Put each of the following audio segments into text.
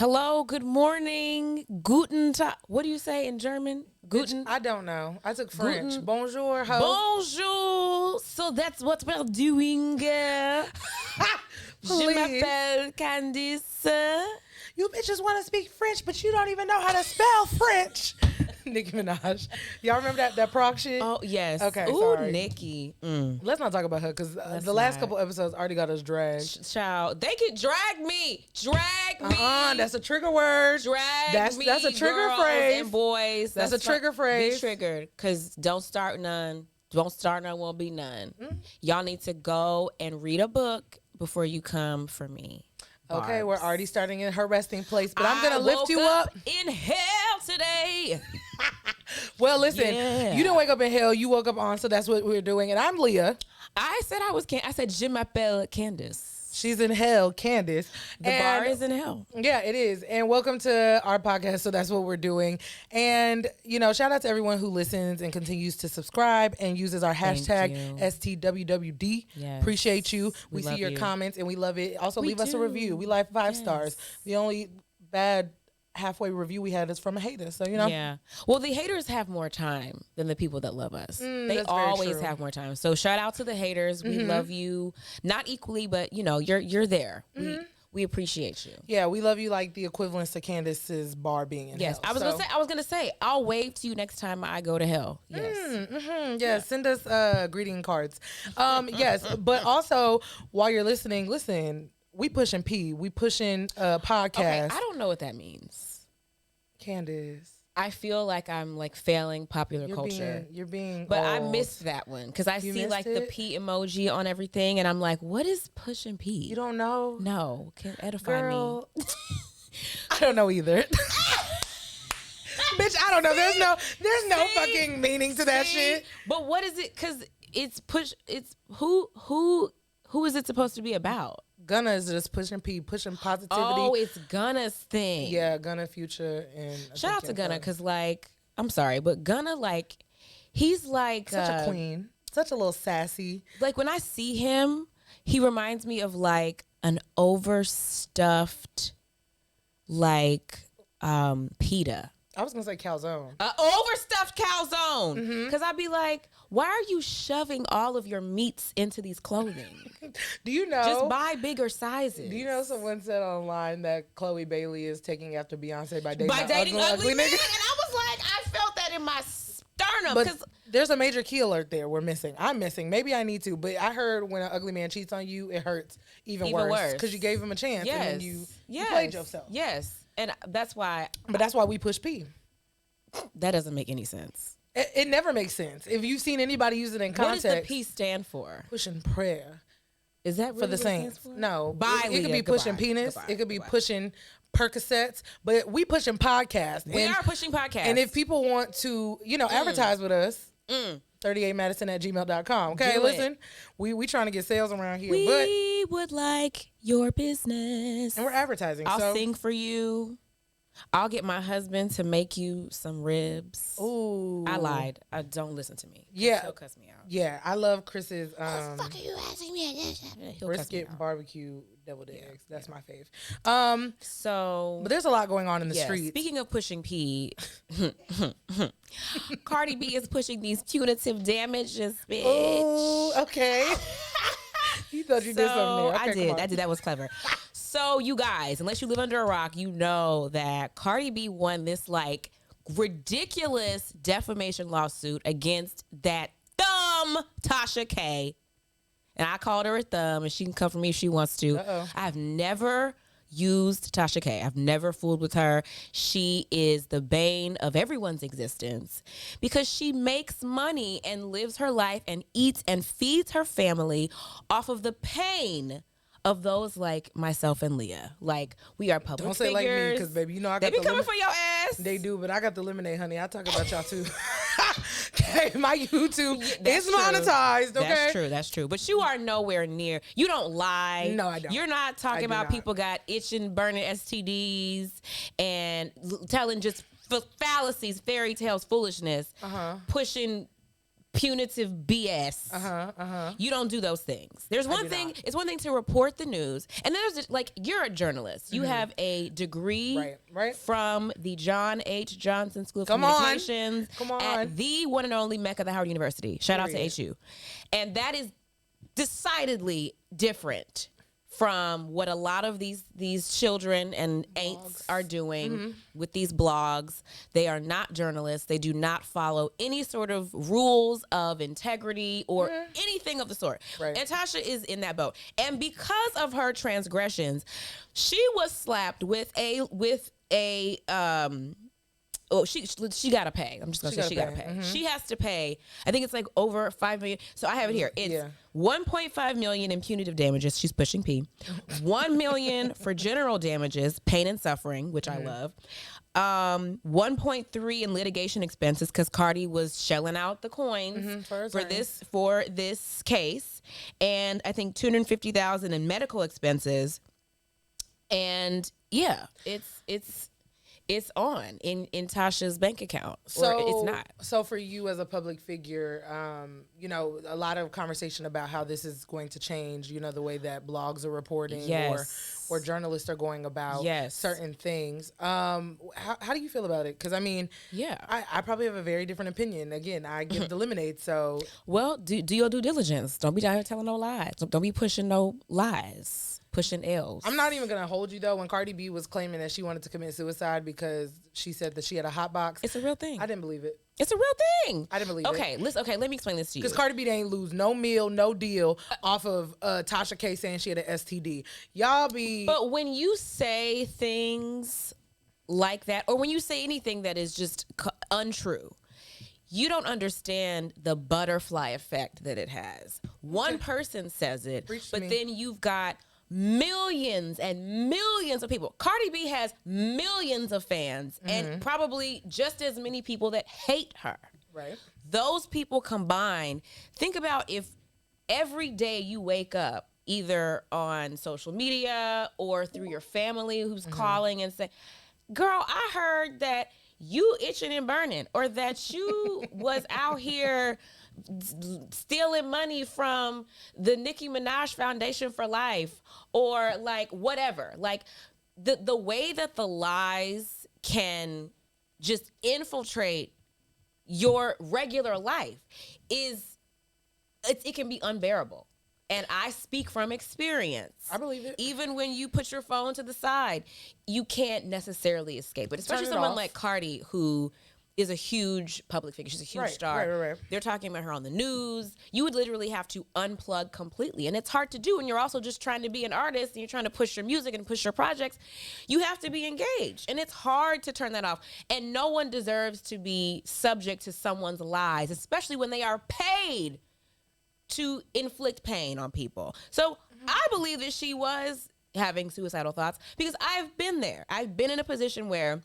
Hello, good morning, guten Tag. What do you say in German? Guten. I don't know. I took French. Guten. Bonjour, ho. Bonjour. So that's what we're doing. Je m'appelle Candice. You bitches want to speak French, but you don't even know how to spell French. Nicki Minaj. Y'all remember that prog shit? Oh, yes. Okay, Ooh, sorry. Nicki. Let's not talk about her because the last couple episodes already got us dragged. Child, they can drag me. Drag me. That's a trigger word. Drag me. That's a trigger girls phrase. and boys. That's a trigger phrase. Be triggered because don't start none. Don't start none, won't be none. Y'all need to go and read a book before you come for me. Okay, Barbs. we're already starting in her resting place, but I'm going to lift you up. In hell today. Well, listen, Yeah. you didn't wake up in hell. You woke up on, so that's what we're doing. And I'm Leah. I said I said je m'appelle Candace. She's in hell, Candice. The bar is in hell. Yeah, it is. And welcome to our podcast. So that's what we're doing. And, shout out to everyone who listens and continues to subscribe and uses our hashtag STWWD. Yes. Appreciate you. We love see your you. comments and we love it. Also, We leave us a do. review. We like 5 Yes. stars. The only bad halfway review we had is from a hater. So, Yeah. Well, the haters have more time than the people that love us. They that's very always true. have more time. So shout out to the haters. We love you. Not equally, but you're there. We appreciate you. Yeah, we love you like the equivalence to Candace's bar being in Yes. hell. I was gonna say I'll wave to you next time I go to hell. Yes. Yeah, send us greeting cards. Yes, but also while you're listening, listen, we pushing P. We pushing podcast. Okay, I don't know what that means. Candace. I feel like I'm like failing popular culture. You're being But I old. missed that one because I see missed like the it? P emoji on everything, and I'm like, what is pushing P? You don't know? No, can edify Girl. me. I don't know either. Bitch, I don't know. There's no fucking meaning to that shit. But what is it? Because it's who is it supposed to be about? Gunna is just pushing P, pushing positivity. Oh, it's Gunna's thing. Yeah, Gunna, Future, and Shout out to Gunna because I'm sorry, but Gunna he's like such a queen, such a little sassy. Like when I see him, he reminds me of like an overstuffed PETA. I was gonna say calzone. Overstuffed calzone. Because I'd be like, why are you shoving all of your meats into these clothing? Do you know? Just buy bigger sizes. Do you know someone said online that Chloe Bailey is taking after Beyonce by dating ugly man? nigga? And I was like, I felt that in my sternum. But there's a major key alert there. We're missing. I'm missing. Maybe I need to. But I heard when an ugly man cheats on you, it hurts even worse. Because you gave him a chance and then you played yourself. Yes. And that's why. But that's why we push P. That doesn't make any sense. It never makes sense. If you've seen anybody use it in context. What does the P stand for? Pushing prayer. Is that really for the what it stands Saints? for? No. Bye, it could be Leah. pushing penis. Goodbye. It could be pushing Percocets. But we pushing podcasts. We are pushing podcasts. And if people want to, advertise with us, 38madison@gmail.com. Okay, listen, we trying to get sales around here. We would like your business. And we're advertising. I'll sing for you. I'll get my husband to make you some ribs. Ooh. I lied. Don't listen to me. Yeah. He'll cuss me out. Yeah, I love Chris's What the fuck are you asking me? He'll cuss me brisket out. barbecue deviled eggs. That's my fave. So, but there's a lot going on in the streets. Speaking of pushing P, Cardi B is pushing these punitive damages, bitch. Oh, okay. You thought you did something there. Okay, I did. That was clever. So you guys, unless you live under a rock, you know that Cardi B won this ridiculous defamation lawsuit against that thumb Tasha K. And I called her a thumb, and she can come for me if she wants to. I've never used Tasha K. I've never fooled with her. She is the bane of everyone's existence because she makes money and lives her life and eats and feeds her family off of the pain of those like myself and Leah. Like, we are public Don't say figures. like me, because baby, I got they be coming for your ass. They do, but I got the lemonade, honey. I talk about y'all too. Okay, my YouTube is monetized. Okay, That's true. But you are nowhere near. You don't lie. No, I don't. You're not talking about people got itching, burning STDs and telling just fallacies, fairy tales, foolishness, pushing punitive BS. You don't do those things. There's one thing. Not. It's one thing to report the news, and there's like you're a journalist. You have a degree from the John H. Johnson School of Communications at the one and only Mecca, the Howard University. Shout out to HU, and that is decidedly different from what a lot of these children and ain'ts are doing with these blogs. They are not journalists. They do not follow any sort of rules of integrity or anything of the sort. Right. And Tasha is in that boat. And because of her transgressions, she was slapped with a she got to pay. I'm just going to say she got to pay. She has to pay. I think it's like over $5 million. So I have it here. It's $1.5 million in punitive damages. She's pushing P. $1 million for general damages, pain and suffering, which I love. 1.3 in litigation expenses because Cardi was shelling out the coins for this case, and I think $250,000 in medical expenses. And yeah, it's on in Tasha's bank account, or it's not. So for you as a public figure, you know, a lot of conversation about how this is going to change, you know, the way that blogs are reporting or journalists are going about certain things. How do you feel about it? Because, I mean, I probably have a very different opinion. Again, I give the lemonade, so. Well, do your due diligence. Don't be out here telling no lies. Don't be pushing no lies. Pushing L's. I'm not even going to hold you, though. When Cardi B was claiming that she wanted to commit suicide because she said that she had a hot box. It's a real thing. I didn't believe it. It's a real thing. I didn't believe it. Okay, let me explain this to you. Because Cardi B ain't lose no meal, no deal off of Tasha K saying she had an STD. Y'all be... But when you say things like that, or when you say anything that is just untrue, you don't understand the butterfly effect that it has. One person says it, but then you've got millions and millions of people. Cardi B has millions of fans and probably just as many people that hate her. Right. Those people combined, think about if every day you wake up either on social media or through your family who's calling and saying, girl, I heard that you itching and burning, or that you was out here stealing money from the Nicki Minaj Foundation for Life, or like whatever. Like the way that the lies can just infiltrate your regular life it can be unbearable. And I speak from experience. I believe it. Even when you put your phone to the side, you can't necessarily escape it. Especially someone like Cardi, who is a huge public figure. She's a huge star. Right. They're talking about her on the news. You would literally have to unplug completely. And it's hard to do. And you're also just trying to be an artist and you're trying to push your music and push your projects. You have to be engaged. And it's hard to turn that off. And no one deserves to be subject to someone's lies, especially when they are paid to inflict pain on people. So I believe that she was having suicidal thoughts because I've been there. I've been in a position where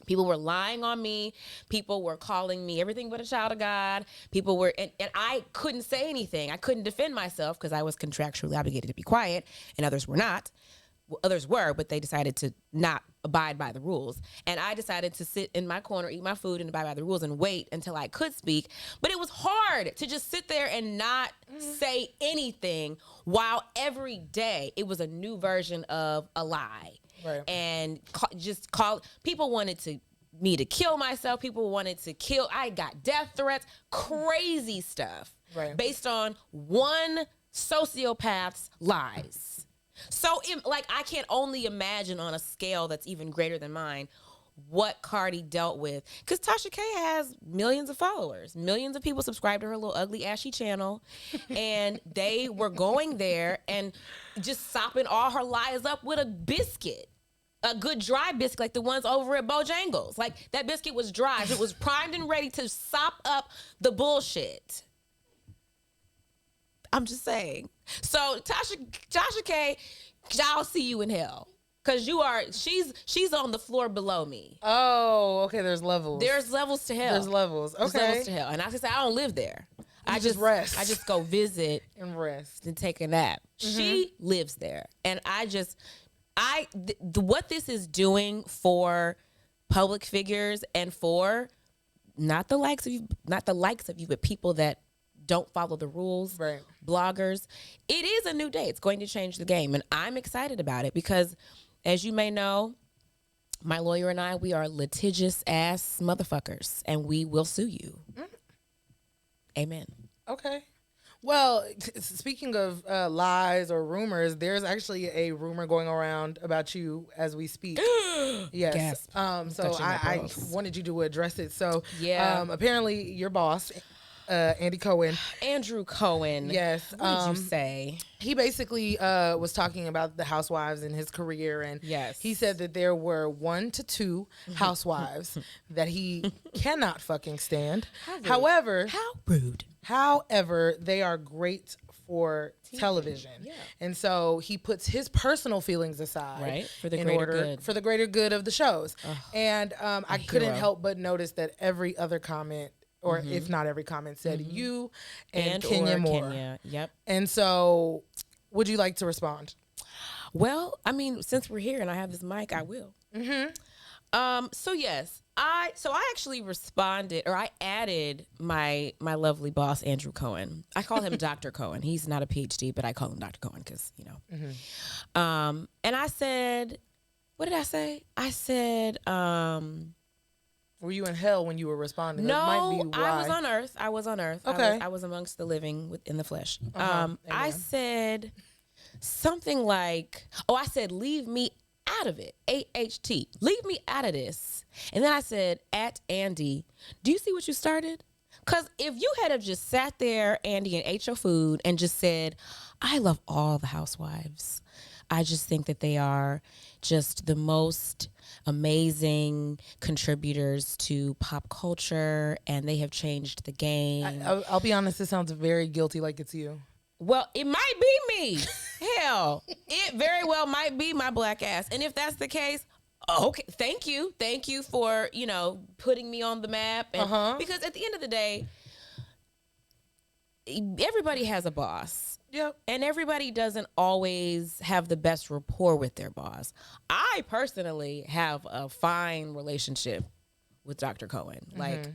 people were lying on me. People were calling me everything but a child of God. People were, and I couldn't say anything. I couldn't defend myself because I was contractually obligated to be quiet, and others were not. Well, others were, but they decided to not abide by the rules. And I decided to sit in my corner, eat my food, and abide by the rules and wait until I could speak. But it was hard to just sit there and not say anything while every day it was a new version of a lie. Right. And people wanted me to kill myself. People wanted to kill. I got death threats, crazy stuff based on one sociopath's lies. So, I can only imagine on a scale that's even greater than mine what Cardi dealt with. Because Tasha K has millions of followers. Millions of people subscribe to her little ugly, ashy channel. And they were going there and just sopping all her lies up with a biscuit. A good dry biscuit, like the ones over at Bojangles. Like, that biscuit was dry. It was primed and ready to sop up the bullshit. I'm just saying. So Tasha K, I'll see you in hell. Cause she's on the floor below me. Oh, okay. There's levels. There's levels to hell. There's levels. Okay. There's levels to hell. And I just say I don't live there. I just rest. I just go visit and rest and take a nap. She lives there. And what this is doing for public figures and for not the likes of you, but people that don't follow the rules, right. bloggers. It is a new day. It's going to change the game. And I'm excited about it because, as you may know, my lawyer and I, we are litigious ass motherfuckers, and we will sue you. Amen. Okay. Well, speaking of lies or rumors, there's actually a rumor going around about you as we speak. Yes. So I wanted you to address it. So apparently your boss, Andy Cohen. Andrew Cohen. Yes. What did you say? He basically was talking about the Housewives in his career, and he said that there were 1 to 2 housewives that he cannot fucking stand. However, how rude. However, they are great for television. Yeah. And so he puts his personal feelings aside for the greater good of the shows. And I couldn't help but notice that every other comment, or if not every comment, said you and Kenya Moore. Kenya. Yep. And so would you like to respond? Well, I mean, since we're here and I have this mic, I will. So yes, I actually responded, or I added my lovely boss, Andrew Cohen. I call him Dr. Cohen. He's not a PhD, but I call him Dr. Cohen because, you know. And I said, what did I say? I said, were you in hell when you were responding? No, might be why. I was on earth. Okay. I was amongst the living in the flesh. I said something like, I said, leave me out of it. AHT. Leave me out of this. And then I said, at Andy, do you see what you started? Because if you had have just sat there, Andy, and ate your food and just said, I love all the housewives. I just think that they are just the most amazing contributors to pop culture, and they have changed the game. I'll be honest, it sounds very guilty, like it's you. Well, it might be me. Hell, it very well might be my black ass. And if that's the case, okay, thank you. Thank you for, putting me on the map. And, because at the end of the day, everybody has a boss. Yep. And everybody doesn't always have the best rapport with their boss. I personally have a fine relationship with Dr. Cohen. Like,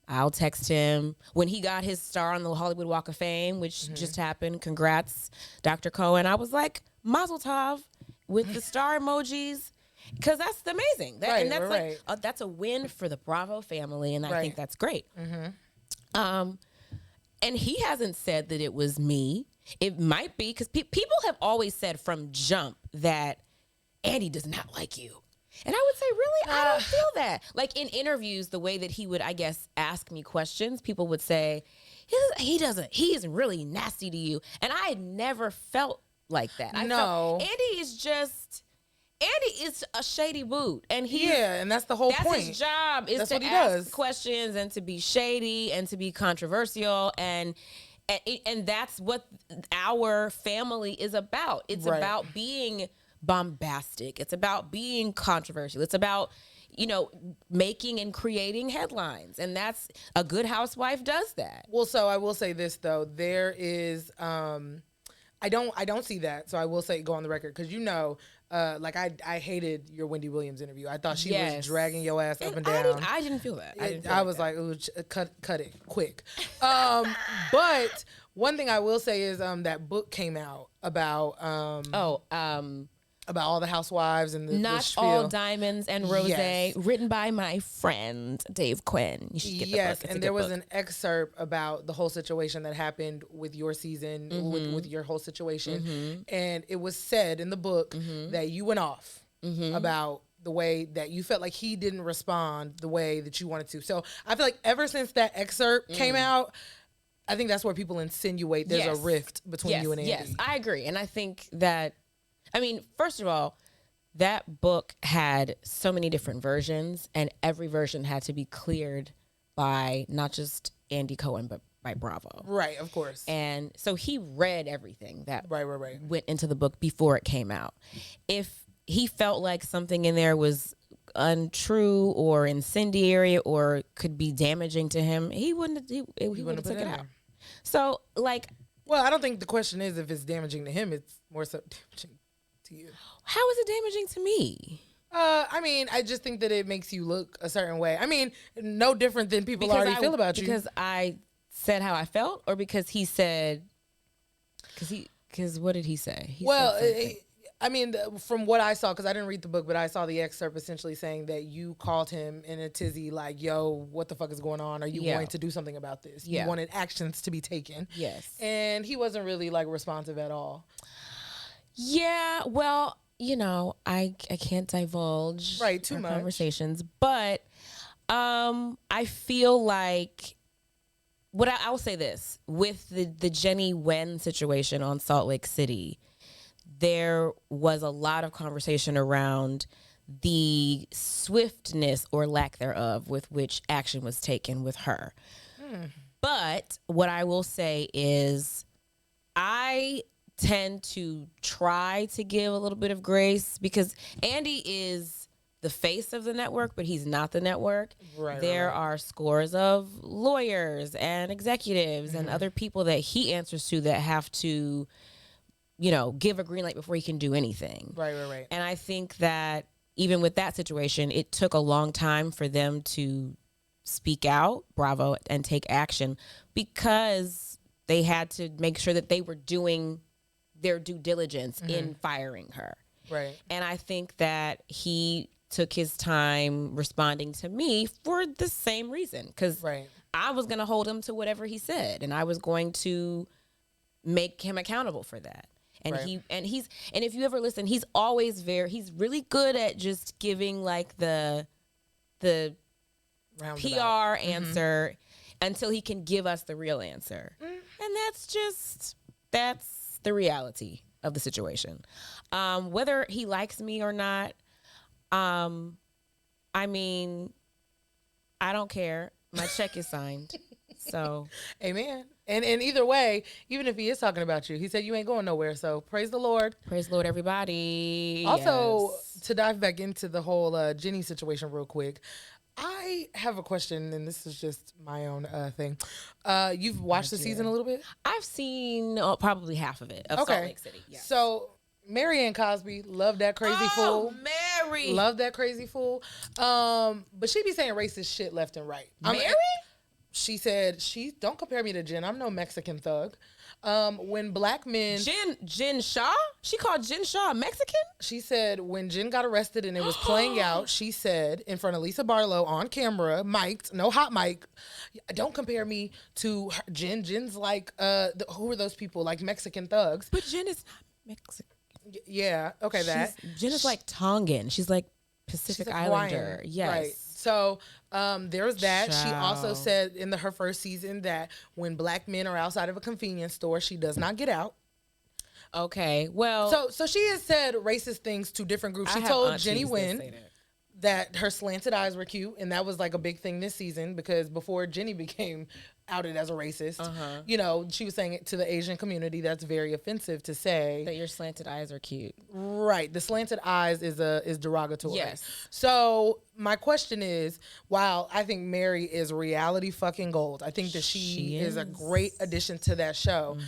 I'll text him when he got his star on the Hollywood Walk of Fame, which just happened. Congrats, Dr. Cohen. I was like, Mazel Tov with the star emojis, because that's amazing. That's a win for the Bravo family, and I think that's great. And he hasn't said that it was me. It might be because people have always said from jump that Andy does not like you. And I would say, really, I don't feel that. Like in interviews, the way that he would, I guess, ask me questions, people would say, he isn't really nasty to you. And I had never felt like that. I felt Andy is a shady boot. And and that's the whole point. That's his job, is to ask questions and to be shady and to be controversial. And that's what our family is about. It's about being bombastic. It's about being controversial. It's about, making and creating headlines. And that's a good housewife does that. Well, so I will say this though, there is, I don't see that. So I will say, go on the record. Cause I hated your Wendy Williams interview. I thought she was dragging your ass up and down. I didn't feel that. I was like, ooh, cut it quick. But one thing I will say is, that book came out about, about all the housewives and the Not spiel. All Diamonds and Rose, written by my friend Dave Quinn. You should get the book. It's and there was an excerpt about the whole situation that happened with your season, with your whole situation. And it was said in the book that you went off about the way that you felt like he didn't respond the way that you wanted to. So I feel like ever since that excerpt came out, I think that's where people insinuate there's a rift between you and Andy. Yes, I agree. And I think that, first of all, that book had so many different versions, and every version had to be cleared by not just Andy Cohen, but by Bravo. Right, of course. And so he read everything that right. went into the book before it came out. If he felt like something in there was untrue or incendiary or could be damaging to him, he wouldn't have took it out. So, well, I don't think the question is if it's damaging to him. It's more so damaging to you. How is it damaging to me? I mean, I just think that it makes you look a certain way. I mean, no different than people already feel about you. Because I said how I felt, or because he said, because what did he say? I mean, from what I saw, because I didn't read the book, but I saw the excerpt essentially saying that you called him in a tizzy like, yo, what the fuck is going on? Are you going to do something about this? You wanted actions to be taken. Yes. And he wasn't really like responsive at all. Yeah, well, you know, I can't divulge too much conversations, but I feel like I will say this with the Jenny Nguyen situation on Salt Lake City, there was a lot of conversation around the swiftness or lack thereof with which action was taken with her. But what I will say is I tend to try to give a little bit of grace because Andy is the face of the network, but he's not the network. There are scores of lawyers and executives and other people that he answers to that have to, you know, give a green light before he can do anything. Right. And I think that even with that situation, it took a long time for them to speak out, bravo, and take action because they had to make sure that they were doing their due diligence in firing her. Right. And I think that he took his time responding to me for the same reason. Because I was going to hold him to whatever he said. And I was going to make him accountable for that. And and if you ever listen, he's always he's really good at just giving like the PR answer until he can give us the real answer. And that's the reality of the situation. Whether he likes me or not, I mean, I don't care. My check is signed. So, amen. And either way, even if he is talking about you, he said you ain't going nowhere. So praise the Lord. Praise the Lord, everybody. Also, to dive back into the whole Jenny situation real quick, I have a question, and this is just my own thing. You've watched the season a little bit? I've seen probably half of it, of Salt Lake City. Yes. So, Mary and Cosby, love that crazy fool. Mary! Love that crazy fool. But she be saying racist shit left and right. Mary? She said, don't compare me to Jen. I'm no Mexican thug. When black men... Jen Shaw? She called Jen Shaw Mexican? She said when Jen got arrested and it was playing out, she said in front of Lisa Barlow on camera, mic'd, no hot mic, don't compare me to Jen. Jen's like, who are those people? Like Mexican thugs. But Jen is not Mexican. Yeah, okay, Jen is like Tongan. She's like Pacific Islander. Hawaiian. Yes. Right. So there's that. Child. She also said in her first season that when black men are outside of a convenience store, she does not get out. Okay, well. So she has said racist things to different groups. She told Jenny Nguyen that her slanted eyes were cute, and that was like a big thing this season because before Jenny became outed as a racist, you know, she was saying it to the Asian community. That's very offensive to say that your slanted eyes are cute. Right, the slanted eyes is derogatory. Yes. So my question is, while I think Mary is reality fucking gold, I think that she is a great addition to that show.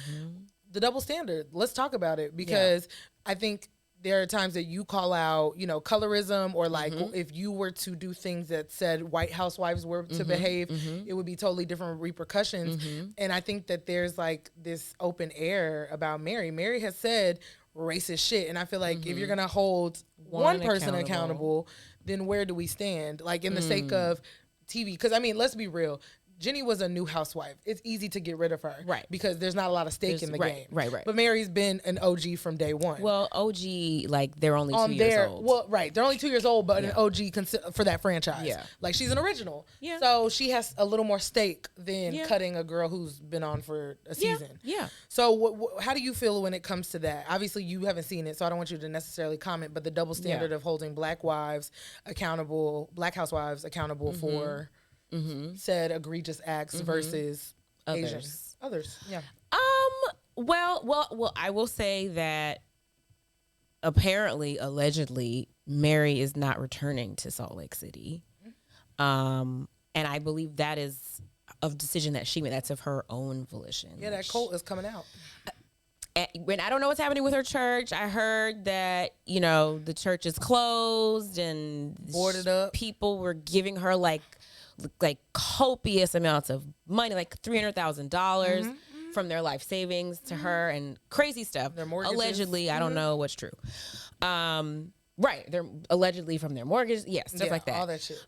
The double standard. Let's talk about it because I think there are times that you call out, you know, colorism or like if you were to do things that said white housewives were to behave, it would be totally different repercussions. And I think that there's like this open air about Mary. Mary has said racist shit. And I feel like if you're going to hold one person accountable, then where do we stand? Like in the sake of TV. Because I mean, let's be real. Jenny was a new housewife. It's easy to get rid of her. Right. Because there's not a lot of stake in the game. Right. But Mary's been an OG from day one. Well, OG, like, they're only 2 years old. Well, right. They're only 2 years old, but an OG for that franchise. Yeah. Like, she's an original. Yeah. So she has a little more stake than cutting a girl who's been on for a season. Yeah. So how do you feel when it comes to that? Obviously, you haven't seen it, so I don't want you to necessarily comment, but the double standard of holding black housewives accountable for... said egregious acts versus Asians. Others, yeah. Well, I will say that allegedly, Mary is not returning to Salt Lake City. And I believe that is a decision that she made. That's of her own volition. Yeah, that cult is coming out. when I don't know what's happening with her church. I heard that, you know, the church is closed and boarded up. People were giving her like copious amounts of money, like $300,000 from their life savings to her, and crazy stuff. Their mortgages. Allegedly, I don't know what's true. Right, they're allegedly from their mortgage. Yes, stuff like that. All that shit.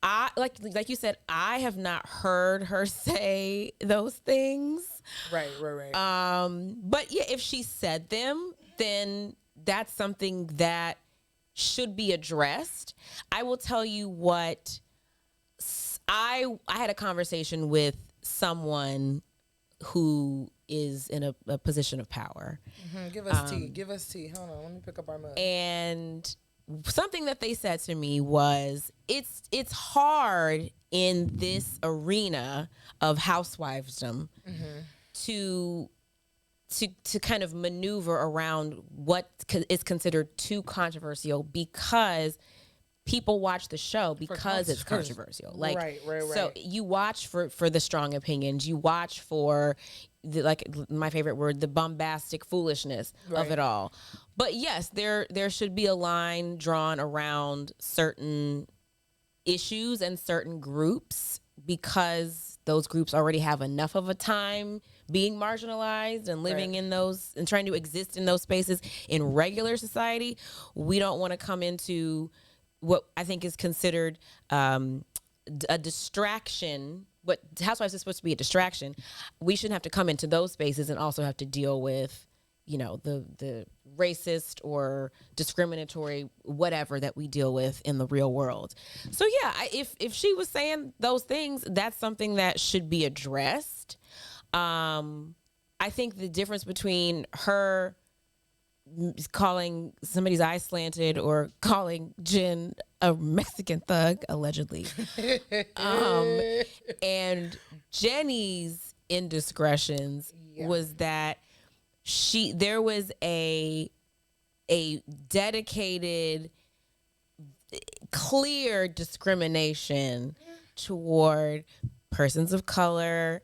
I like you said, I have not heard her say those things. Right. But yeah, if she said them, then that's something that should be addressed. I will tell you what, I had a conversation with someone who is in a position of power. Give us tea. Hold on, let me pick up our mug. And something that they said to me was, it's hard in this arena of housewivesdom to kind of maneuver around what is considered too controversial, because people watch the show because it's controversial. Like, right. So you watch for the strong opinions. You watch for my favorite word, the bombastic foolishness of it all. But yes, there should be a line drawn around certain issues and certain groups, because those groups already have enough of a time being marginalized and living in those and trying to exist in those spaces in regular society. We don't want to come into what I think is considered a distraction. What Housewives is supposed to be a distraction. We shouldn't have to come into those spaces and also have to deal with, you know, the racist or discriminatory whatever that we deal with in the real world. So yeah, if she was saying those things, that's something that should be addressed. I think the difference between her calling somebody's eye slanted or calling Jen a Mexican thug, allegedly, and Jenny's indiscretions was that there was a dedicated, clear discrimination toward persons of color,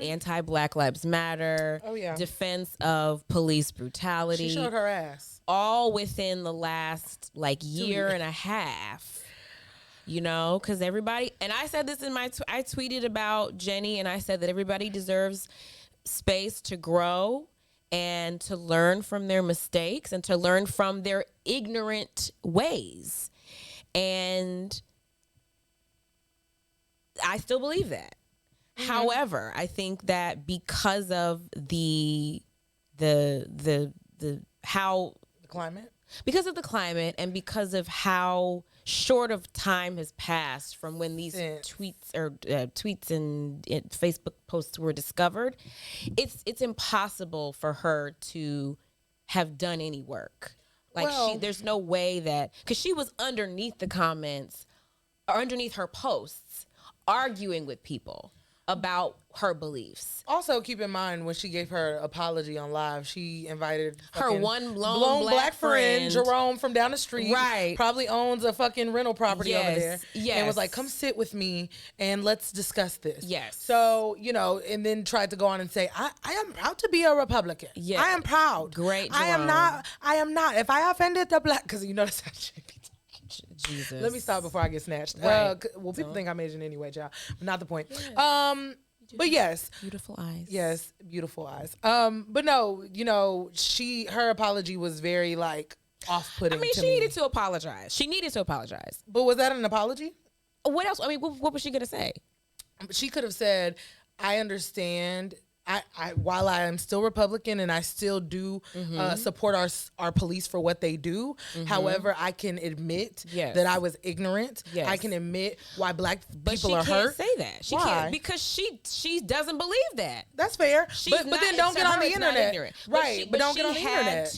anti-Black Lives Matter, defense of police brutality. She showed her ass. All within the last year and a half. You know, because everybody, and I said this in I tweeted about Jenny, and I said that everybody deserves space to grow and to learn from their mistakes and to learn from their ignorant ways. And I still believe that. However, I think that because of the climate, because of the climate, and because of how short of time has passed from when these tweets and Facebook posts were discovered, it's impossible for her to have done any work. There's no way that, because she was underneath the comments or underneath her posts arguing with people about her beliefs. Also, keep in mind, when she gave her apology on live, she invited her one lone black friend, Jerome, from down the street. Right. Probably owns a fucking rental property over there. Yes. And was like, come sit with me and let's discuss this. Yes. So, you know, and then tried to go on and say, I am proud to be a Republican. Yes. I am proud. Great, Jerome. I am not. If I offended the black, because you know that's how she be. Jesus. Let me stop before I get snatched. Right. People think I'm Asian anyway, child. But not the point. Yes. But yes. Beautiful eyes. Yes, beautiful eyes. But no, you know, her apology was very off-putting. I mean, she needed to apologize. But was that an apology? What else? I mean, what was she going to say? She could have said, I understand. While I am still Republican and I still do support our police for what they do, however, I can admit that I was ignorant. Yes. I can admit why black people are hurt. But she can't say that. She can't, because she doesn't believe that. That's fair. But then don't get on the internet. Right. But don't get on the internet.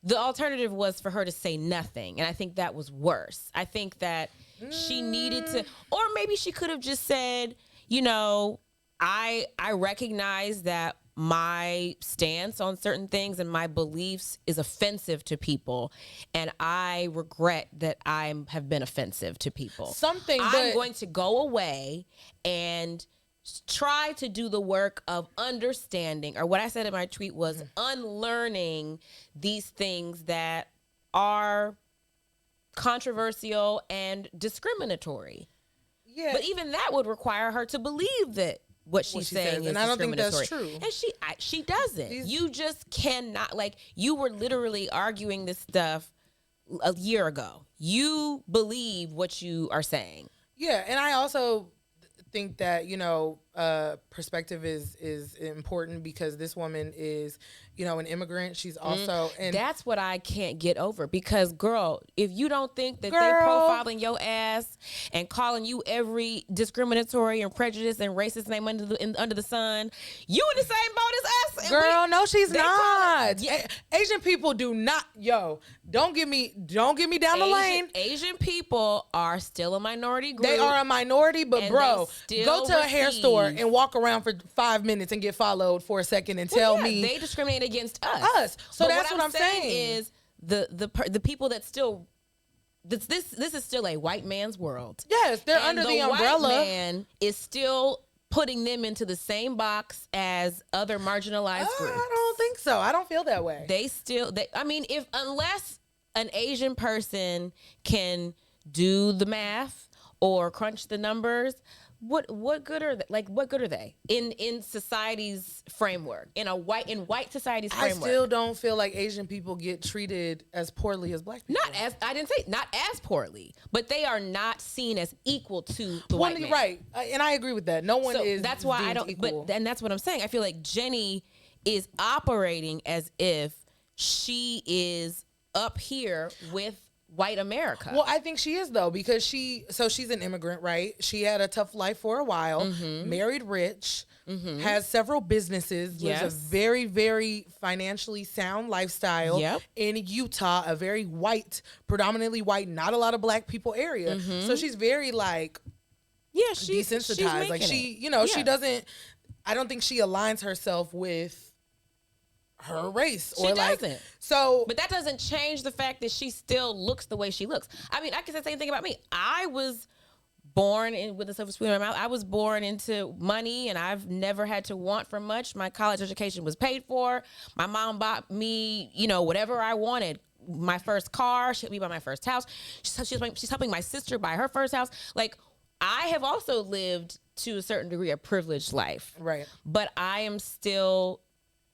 The alternative was for her to say nothing. And I think that was worse. I think that she needed to, or maybe she could have just said, you know, I recognize that my stance on certain things and my beliefs is offensive to people, and I regret that I have been offensive to people. I'm going to go away and try to do the work of understanding, or what I said in my tweet was unlearning these things that are controversial and discriminatory. Yeah. But even that would require her to believe that what she's saying is and I don't think that's true. And she doesn't. You just cannot, like, you were literally arguing this stuff a year ago. You believe what you are saying. Yeah, and I also think that, you know, perspective is important, because this woman is, you know, an immigrant. She's also, and that's what I can't get over, because girl, if you don't think that they're profiling your ass and calling you every discriminatory and prejudice and racist name under the sun, you in the same boat as us. Girl, no, she's not. Asian people do not. Don't get me down the lane. Asian people are still a minority group. They are a minority, but bro, go to a hair store and walk around for 5 minutes and get followed for a second and tell me they discriminate against us. So but that's what I'm saying is the people that still this is still a white man's world. Yes, they're under the umbrella. White man is still putting them into the same box as other marginalized groups. I don't think so. I don't feel that way. I mean, unless an Asian person can do the math or crunch the numbers, what good are they? Like, what good are they in society's framework, in white society's framework? I still don't feel like Asian people get treated as poorly as black people. I didn't say not as poorly, but they are not seen as equal to the white man. Right, and I agree with that. No one is. That's why I don't. Equal. But and that's what I'm saying. I feel like Jenny is operating as if she is up here with white America. Well, I think she is, though, because she's an immigrant, right? She had a tough life for a while, married rich, has several businesses, lives a very, very financially sound lifestyle in Utah, a very white, predominantly white, not a lot of black people area. So she's very she's desensitized. Like she doesn't, I don't think she aligns herself with her race, or doesn't. But that doesn't change the fact that she still looks the way she looks. I mean, I can say the same thing about me. I was born with a silver spoon in my mouth. I was born into money, and I've never had to want for much. My college education was paid for. My mom bought me, whatever I wanted. My first car, she helped me buy my first house. She's helping my sister buy her first house. Like, I have also lived to a certain degree a privileged life. Right. But I am still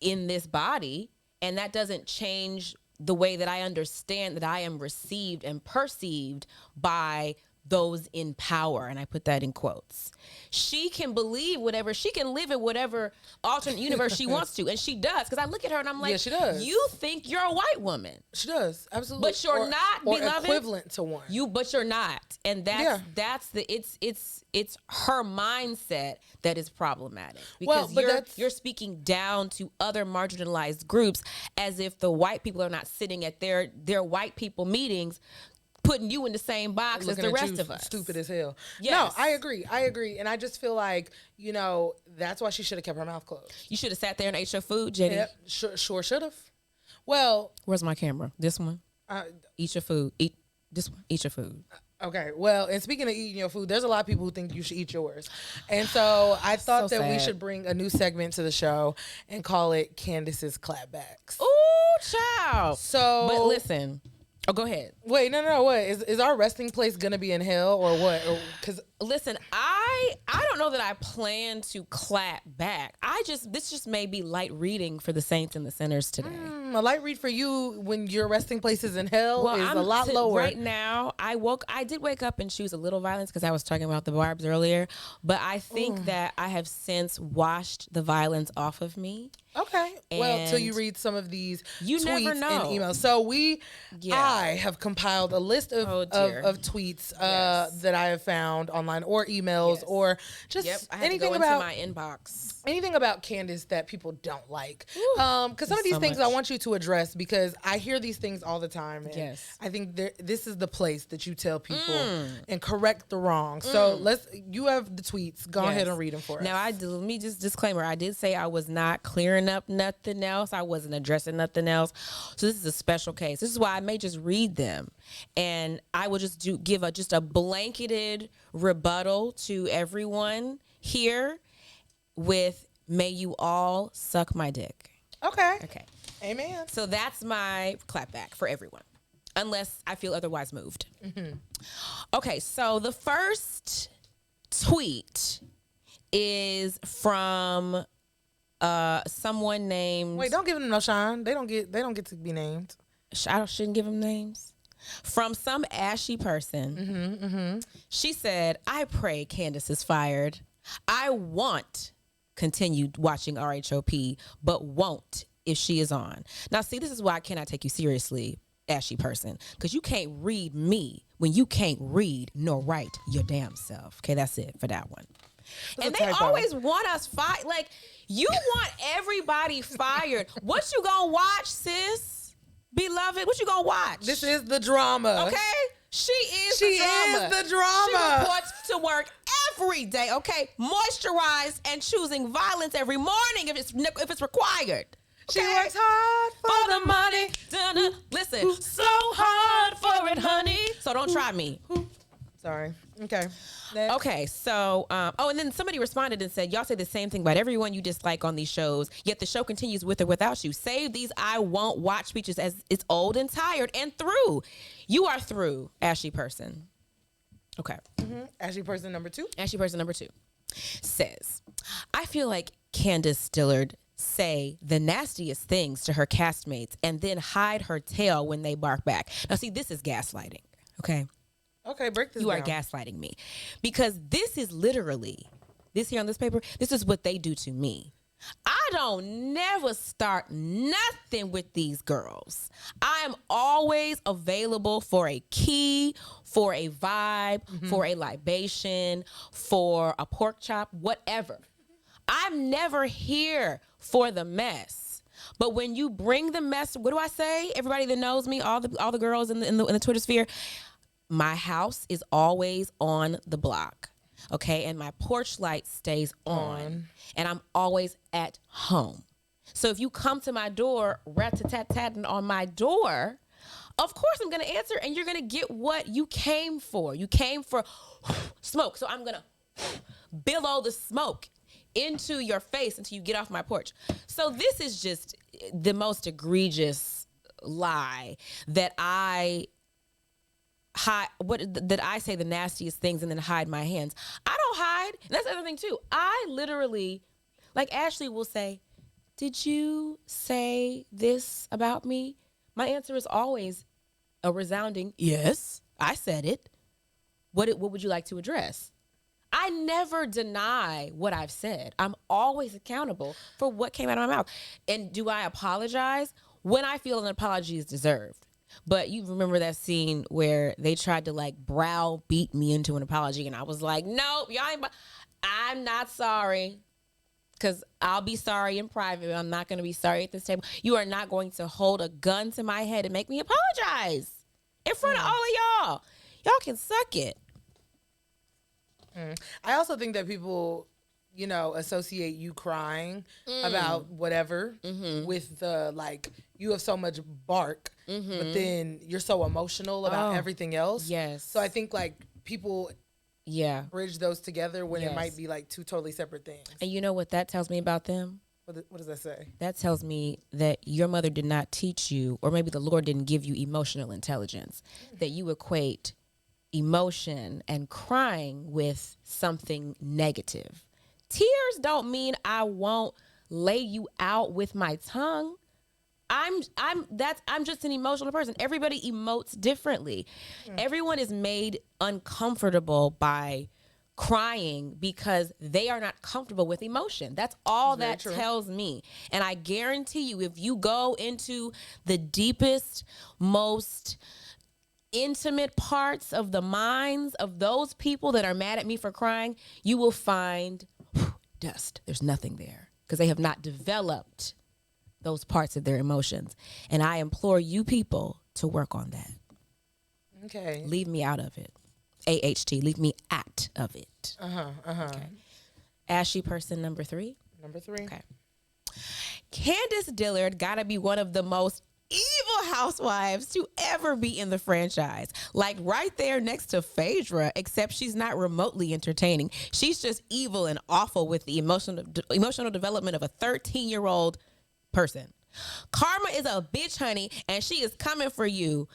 in this body, and that doesn't change the way that I understand that I am received and perceived by those in power, and I put that in quotes. She can believe whatever, she can live in whatever alternate universe she wants to, and she does, because I look at her and I'm like, she does. You think you're a white woman. She does, absolutely. But you're not, or beloved. Equivalent to one. But you're not. And that's it's her mindset that is problematic, because you're speaking down to other marginalized groups as if the white people are not sitting at their white people meetings putting you in the same box as the rest of us. Stupid as hell. Yes. No, I agree. And I just feel like, that's why she should have kept her mouth closed. You should have sat there and ate your food, Jenny. Yep, sure should have. Well, where's my camera? This one? Eat your food. Eat this one. Eat your food. Okay, well, and speaking of eating your food, there's a lot of people who think you should eat yours. And so I thought we should bring a new segment to the show and call it Candace's Clapbacks. Ooh, child. So, but listen. Oh, go ahead. Wait, no. What is our resting place gonna be in hell, or what? Because listen, I don't know that I plan to clap back. This just may be light reading for the saints and the sinners today. A light read for you when your resting place is in hell is a lot lower. Right now, I did wake up and choose a little violence because I was talking about the barbs earlier, but I think that I have since washed the violence off of me. Okay. Well, till you read some of these tweets never know. and emails. So I have compiled a list of tweets that I have found online, or emails, or just anything about my inbox. Anything about Candace that people don't like. Because some of these things I want you to address, because I hear these things all the time. And I think this is the place that you tell people and correct the wrong. So you have the tweets. Go ahead and read them for us. Now, let me just disclaimer. I did say I was not clearing up nothing else. I wasn't addressing nothing else. So this is a special case. This is why I may just read them, and I will just give a blanketed rebuttal to everyone here. with "May you all suck my dick." Okay. Okay. Amen. So that's my clapback for everyone, unless I feel otherwise moved. Mm-hmm. Okay, so the first tweet is from someone named. Wait, don't give them no shine. They don't get to be named. I shouldn't give them names. From some ashy person. Mm-hmm, mm-hmm. She said, "I pray Candace is fired. I want continued watching RHOP, but won't if she is on." Now, see, this is why I cannot take you seriously, ashy person, because you can't read me when you can't read nor write your damn self. Okay, that's it for that one. And they always want us fired. Like, you want everybody fired. What you gonna watch, sis? Beloved, what you gonna watch? This is the drama. Okay? She is the drama. She reports to work every day, okay? Moisturized and choosing violence every morning if it's required. Okay? She works hard for the money. Dun-dun. Listen, so hard for it, honey. So don't try me. Sorry. Okay. Next. Okay, so, and then somebody responded and said, "Y'all say the same thing about everyone you dislike on these shows, yet the show continues with or without you. Save these I won't watch speeches as it's old and tired and through." You are through, ashy person. Okay. Mm-hmm. Ashy person number 2. Ashy person number 2 says, "I feel like Candace Dillard say the nastiest things to her castmates and then hide her tail when they bark back." Now, see, this is gaslighting, okay? Okay, break this down. You are gaslighting me, because this is literally, this here on this paper, this is what they do to me. I don't never start nothing with these girls. I am always available for a key, for a vibe, for a libation, for a pork chop, whatever. I'm never here for the mess. But when you bring the mess, what do I say? Everybody that knows me, all the girls in the Twitter sphere, my house is always on the block, okay? And my porch light stays on, and I'm always at home. So if you come to my door, rat-tat-tat-tatting on my door, of course I'm going to answer, and you're going to get what you came for. You came for smoke, so I'm going to billow the smoke into your face until you get off my porch. So this is just the most egregious lie that I say the nastiest things and then hide my hands. I don't hide. And that's the other thing too. I literally, like Ashley will say, "Did you say this about me?" My answer is always a resounding yes, I said it. What would you like to address? I never deny what I've said. I'm always accountable for what came out of my mouth. And do I apologize? When I feel an apology is deserved. But you remember that scene where they tried to like browbeat me into an apology, and I was like, "Nope, y'all ain't. I'm not sorry, because I'll be sorry in private. I'm not going to be sorry at this table. You are not going to hold a gun to my head and make me apologize in front of all of y'all. Y'all can suck it." I also think that people, associate you crying about whatever with the, like, you have so much bark, but then you're so emotional about everything else. Yes. So I think, like, people bridge those together when it might be, like, two totally separate things. And you know what that tells me about them? What does that say? That tells me that your mother did not teach you, or maybe the Lord didn't give you emotional intelligence, that you equate emotion and crying with something negative. Tears don't mean I won't lay you out with my tongue. I'm just an emotional person. Everybody emotes differently. Everyone is made uncomfortable by crying because they are not comfortable with emotion. That's all that tells me. And I guarantee you, if you go into the deepest, most intimate parts of the minds of those people that are mad at me for crying, you will find dust. There's nothing there because they have not developed those parts of their emotions. And I implore you people to work on that. Okay. Leave me out of it. AHT, leave me out of it. Okay. Ashy person number 3. Number 3. Okay. Candice Dillard gotta be one of the most evil housewives to ever be in the franchise. Like right there next to Phaedra, except she's not remotely entertaining. She's just evil and awful with the emotional development of a 13-year-old person. Karma is a bitch, honey, and she is coming for you.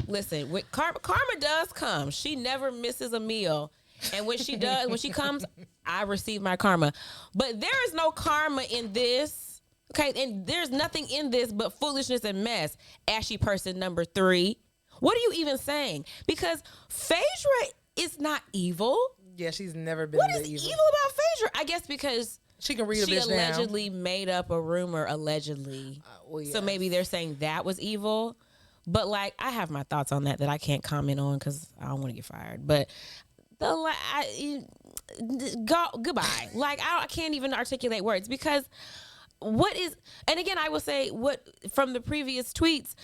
Listen, when karma does come. She never misses a meal. And when she does, when she comes, I receive my karma. But there is no karma in this. Okay, and there's nothing in this but foolishness and mess. Ashy person number 3. What are you even saying? Because Phaedra is not evil. Yeah, she's never been What the is evil about Phaedra? I guess because she can read a bitch allegedly made up a rumor, allegedly. Well, yes. So maybe they're saying that was evil. But like, I have my thoughts on that I can't comment on because I don't want to get fired. But goodbye. Like, I can't even articulate words because what is, and again, I will say what from the previous tweets,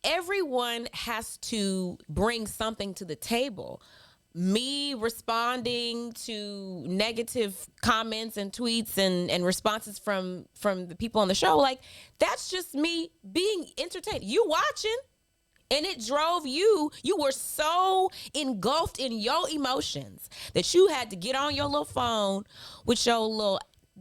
everyone has to bring something to the table. Me responding to negative comments and tweets and responses from the people on the show, like, that's just me being entertained. You watching, and it drove you. You were so engulfed in your emotions that you had to get on your little phone with your little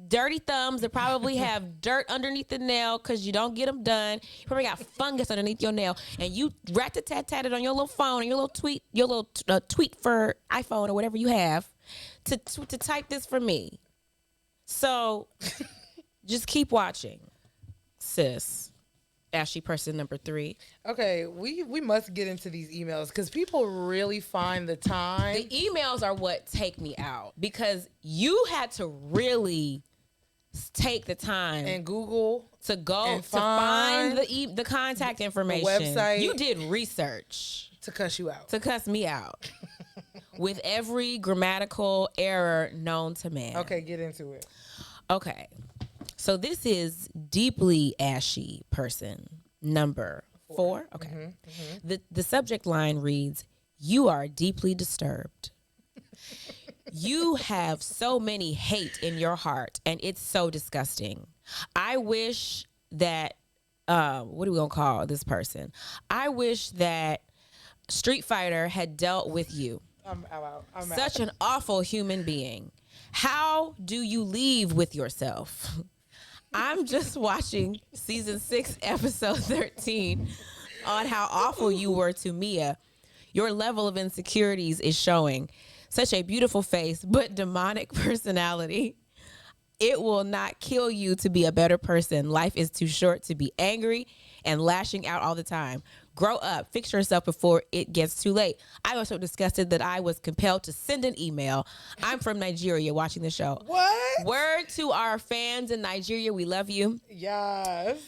dirty thumbs that probably have dirt underneath the nail because you don't get them done. You probably got fungus underneath your nail, and you rat-a-tat-tatted on your little phone and your little tweet for iPhone or whatever you have to type this for me. So just keep watching, sis. Ashy person number 3. Okay, we must get into these emails because people really find the time. The emails are what take me out because you had to really take the time and Google to go and find the contact information. The website. You did research to cuss you out. To cuss me out with every grammatical error known to man. Okay, get into it. Okay. So this is deeply ashy person number 4. Okay. The subject line reads, "You are deeply disturbed. You have so many hate in your heart, and it's so disgusting. I wish that, what are we going to call this person? I wish that Street Fighter had dealt with you. I'm out. Such an awful human being. How do you leave with yourself? I'm just watching season 6, episode 13 on how awful you were to Mia. Your level of insecurities is showing. Such a beautiful face, but demonic personality. It will not kill you to be a better person. Life is too short to be angry and lashing out all the time. Grow up, fix yourself before it gets too late. I was so disgusted that I was compelled to send an email. I'm from Nigeria watching the show." What? Word to our fans in Nigeria. We love you. Yes.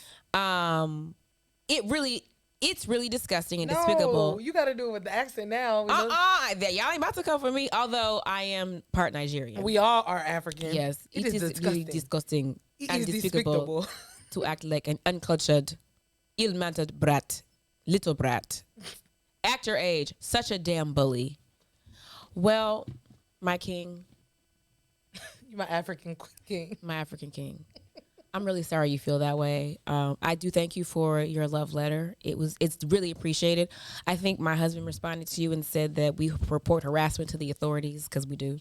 It's really disgusting and despicable. You got to do it with the accent now. Y'all ain't about to come for me, although I am part Nigerian. We all are African. Yes. It is really disgusting and despicable to act like an uncultured, ill-mannered brat. Little brat. Act your age. Such a damn bully. Well, my king. My African king. My African king. I'm really sorry you feel that way. I do thank you for your love letter. It's really appreciated. I think my husband responded to you and said that we report harassment to the authorities because we do.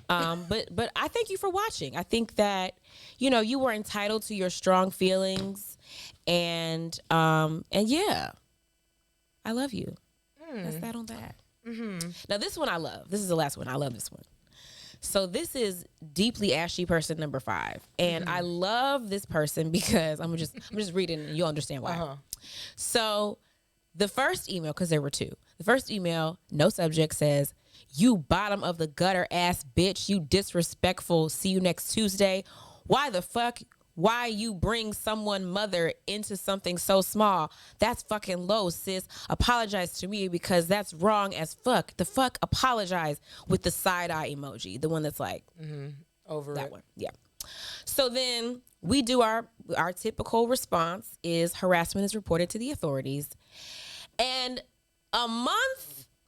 But I thank you for watching. I think that, you were entitled to your strong feelings and yeah. I love you. That's that on that. Mm-hmm. Now, this one I love. This is the last one. I love this one. So this is deeply ashy person number 5. And I love this person because I'm just reading and you'll understand why. Uh-huh. So the first email, because there were 2. The first email, no subject, says, "You bottom of the gutter ass bitch, you disrespectful, see you next Tuesday. Why you bring someone mother into something so small? That's fucking low, sis. Apologize to me because that's wrong as fuck. The fuck apologize," with the side eye emoji. The one that's like, over that it. one. Yeah. So then we do our typical response is harassment is reported to the authorities. And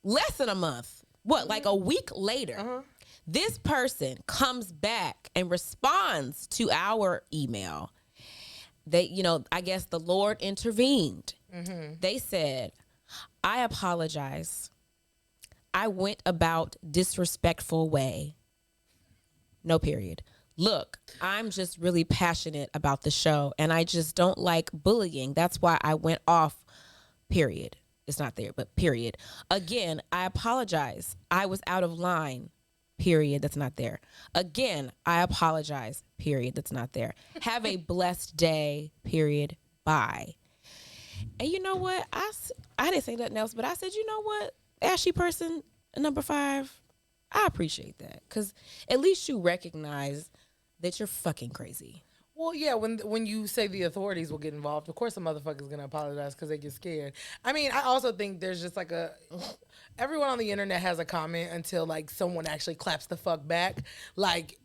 less than a month, like a week later, this person comes back and responds to our email I guess the Lord intervened. They said, I apologize. I went about disrespectful way. No period. Look, I'm just really passionate about the show and I just don't like bullying. That's why I went off, period. It's not there, but period. Again, I apologize. I was out of line, period. That's not there. Again, I apologize, period. That's not there. Have a blessed day, period. Bye. And you know what? I didn't say nothing else, but I said, you know what? Ashy person number 5, I appreciate that because at least you recognize that you're fucking crazy. Well, yeah, when you say the authorities will get involved, of course a motherfucker's going to apologize because they get scared. I mean, I also think there's just like everyone on the internet has a comment until like someone actually claps the fuck back. Like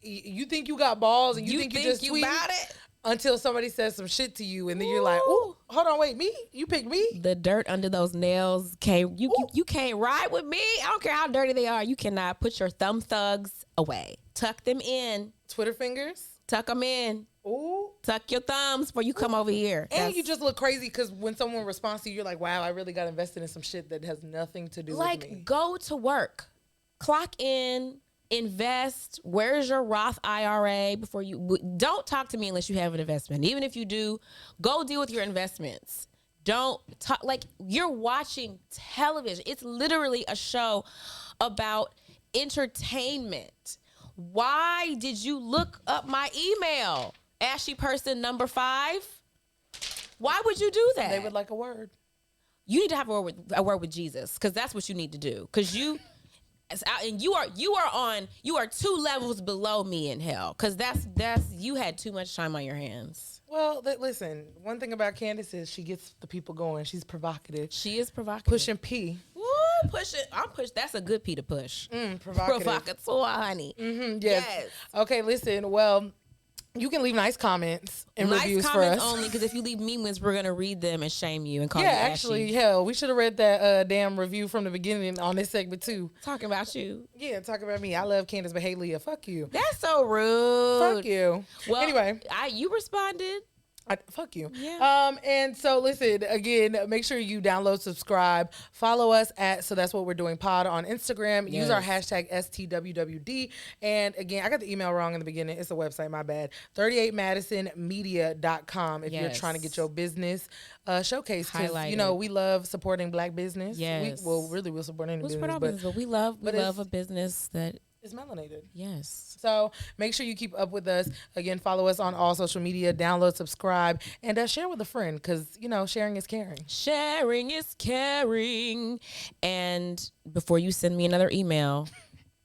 you think you got balls and you think you just tweet about it? Until somebody says some shit to you and then you're like, ooh, hold on, wait, me? You picked me? The dirt under those nails you can't ride with me. I don't care how dirty they are. You cannot put your thumb thugs away. Tuck them in. Twitter fingers? Tuck them in. Ooh. Tuck your thumbs before you come over here. And you just look crazy because when someone responds to you, you're like, wow, I really got invested in some shit that has nothing to do with me. Like, go to work. Clock in. Invest. Where's your Roth IRA before you don't talk to me unless you have an investment. Even if you do, go deal with your investments. Don't talk like you're watching television. It's literally a show about entertainment. Why did you look up my email? Ashy person number 5. Why would you do that? They would like a word. You need to have a word with Jesus because that's what you need to do. Because you are 2 levels below me in hell because that's you had too much time on your hands. Well, listen, one thing about Candace is she gets the people going. She's provocative. She is provocative. Pushing P. Woo, push it. I'm push. That's a good P to push. Provocative. Provocative, honey. Yes. Okay, listen. Well, you can leave nice comments and reviews for us. Nice comments only, because if you leave mean ones, we're going to read them and shame you and call you ashy. Actually, hell, we should have read that damn review from the beginning on this segment, too. Talking about you. Yeah, talking about me. I love Candace, but hey, Leah, fuck you. That's so rude. Fuck you. Well, anyway. You responded. Fuck you. Yeah. And so listen, again, make sure you download, subscribe, follow us at So That's What We're Doing Pod on Instagram. Use our hashtag STWWD. And again, I got the email wrong in the beginning. It's a website, my bad. 38madisonmedia.com if you're trying to get your business showcased. Because, you know, we love supporting Black business. Yes. We'll support any business. But we love a business that is melanated. Yes. So make sure you keep up with us. Again, follow us on all social media, download, subscribe, and share with a friend because, you know, sharing is caring. Sharing is caring. And before you send me another email,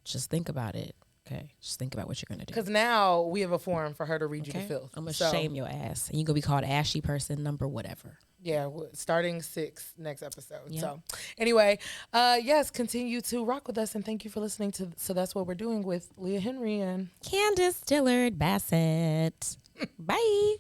just think about it. Okay. Just think about what you're going to do. Because now we have a forum for her to read you the filth. I'm going to shame your ass. And you're going to be called ashy person number whatever. Yeah, starting 6 next episode. Yep. So anyway, yes, continue to rock with us. And thank you for listening to So That's What We're Doing with Leah Henry and Candace Dillard Bassett. Bye.